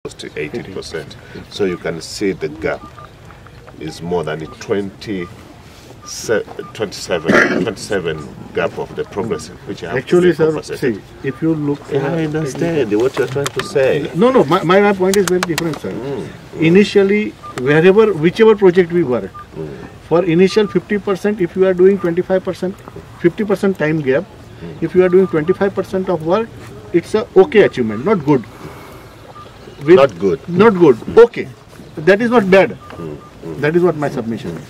to 18%. So you can see the gap is more than 27 gap of the progress which I have actually, sir, see, if you look for... I understand what you're trying to say. No, my point is very different, sir. Initially, whichever project we work, for initial 50%, if you are doing 25%, 50% time gap, if you are doing 25% of work, it's a okay achievement, not good. Not good. Not good, okay. That is not bad. That is what my submission is.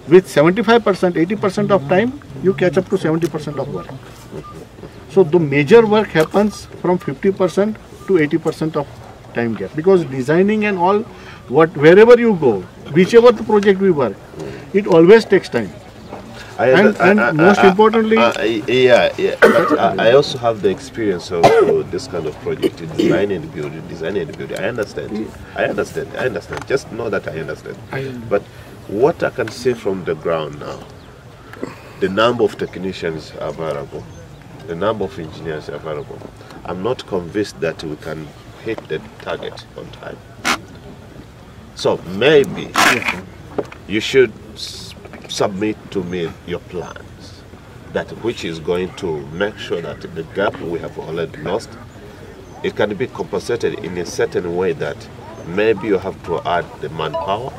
With 75%, 80% of time, you catch up to 70% of work. So the major work happens from 50% to 80% of time gap. Because designing and all, wherever you go, whichever the project we work, it always takes time. And most importantly... But I also have the experience of this kind of project, designing and building. I understand. Just know that I understand. But what I can see from the ground now, the number of technicians available, the number of engineers available, I'm not convinced that we can hit the target on time. So maybe you should submit to me your plans, that which is going to make sure that the gap we have already lost, it can be compensated in a certain way, that maybe you have to add the manpower,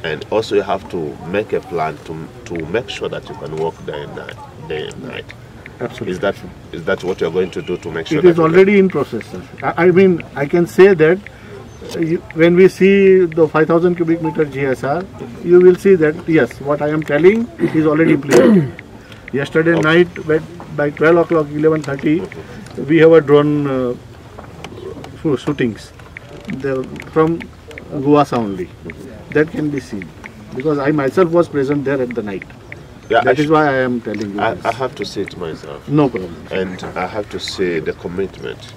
and also you have to make a plan to make sure that you can work day and night. Absolutely. Is that what you're going to do to make sure? It is already in process, sir. I mean, I can say that when we see the 5,000 cubic meter GSR, you will see that yes, what I am telling is already implemented. Yesterday night, by 12 o'clock, 11:30, we have a drone shootings from Guwasa only. That can be seen, because I myself was present there at the night. Yeah, that is why I am telling you. I have to say it myself. No problem. And I have to say the commitment,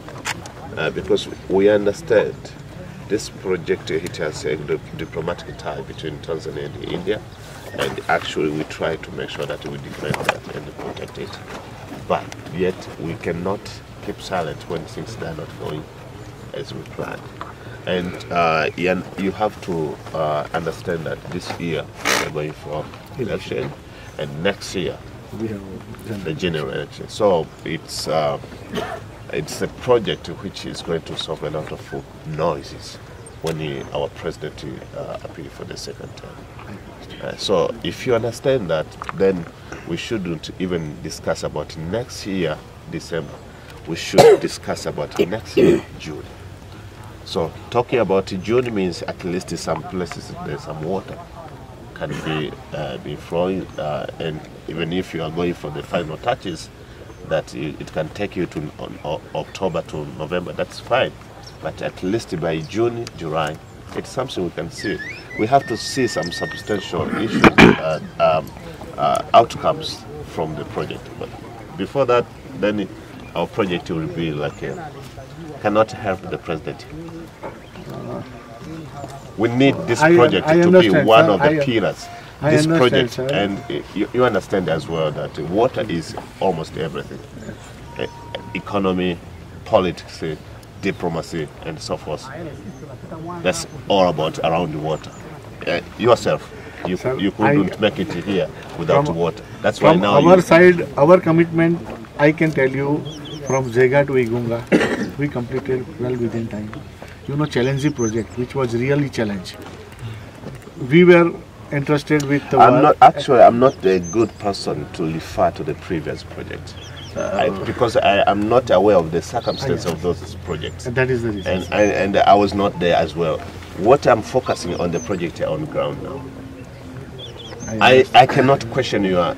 because we understand this project, it has a diplomatic tie between Tanzania and India, and actually we try to make sure that we defend that and protect it. But yet we cannot keep silent when things are not going as we planned. And you have to understand that this year we are going for election, and next year we have the general election. So it's a project which is going to solve a lot of noises when our president appears for the second term. So if you understand that, then we shouldn't even discuss about next year, December. We should discuss about next year, June. So talking about June means at least in some places there's some water can be flowing, and even if you are going for the final touches, that it can take you to October to November, that's fine. But at least by June, July, it's something we can see. We have to see some substantial issues, outcomes from the project. But before that, then our project will be like cannot help the president. We need this project to be one of the pillars. This project, and you understand as well that water is almost everything. Economy, politics, diplomacy, and so forth. That's all about around the water. Yourself, you couldn't make it here without water. That's why now our side, our commitment, I can tell you, from Zega to Igunga, we completed well within time. You know, challenging project, which was really challenge. We were interested with the I'm not a good person to refer to the previous project, because I am not aware of the circumstances of those projects. That is the reason. And I was not there as well. What I'm focusing on the project on ground now. I cannot question your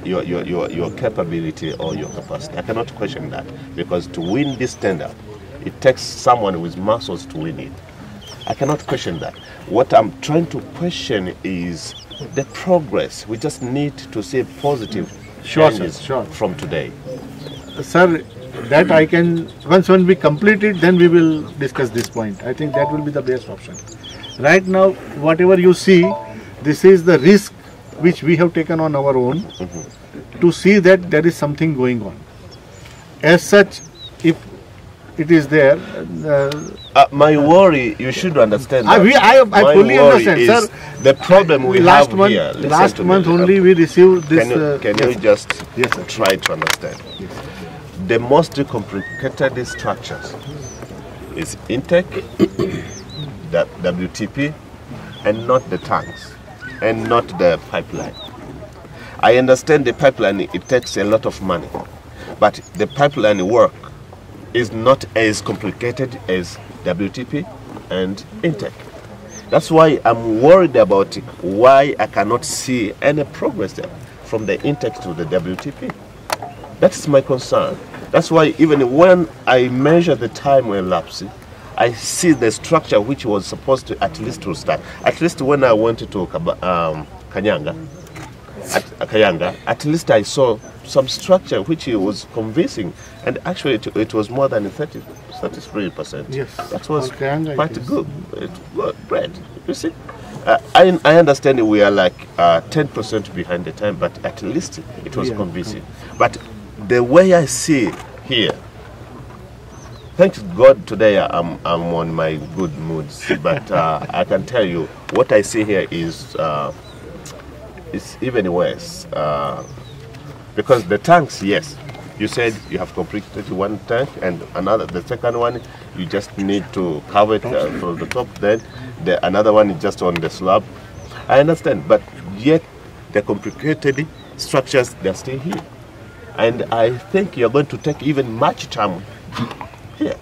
capability or your capacity. I cannot question that, because to win this tender, it takes someone with muscles to win it. I cannot question that. What I'm trying to question is the progress. We just need to see positive changes from today. Sir, that I can, once when we complete it, then we will discuss this point. I think that will be the best option. Right now, whatever you see, this is the risk which we have taken on our own to see that there is something going on. As such, if it is there. My worry, you should understand. I fully understand, sir. The problem we last have month, here. Last month only we received this. Can you just yes, sir. try to understand? Yes. The most complicated structures is intake, the WTP, and not the tanks, and not the pipeline. I understand the pipeline, it takes a lot of money, but the pipeline work is not as complicated as WTP and intake. That's why I'm worried about why I cannot see any progress there from the intake to the WTP. That's my concern. That's why even when I measure the time elapsed, I see the structure which was supposed to at least to start. At least when I went to Kayanga, at least I saw some structure which was convincing, and actually it was more than 33%. Yes, that was Kayanga quite good. It was great. You see, I understand we are like 10% behind the time, but at least it was convincing. But the way I see here, thank God today I'm on my good moods, but I can tell you what I see here is even worse. Because the tanks, yes, you said you have completed one tank and another, the second one, you just need to cover it from the top, then another one is just on the slab. I understand, but yet the complicated structures, they're still here. And I think you're going to take even much time here.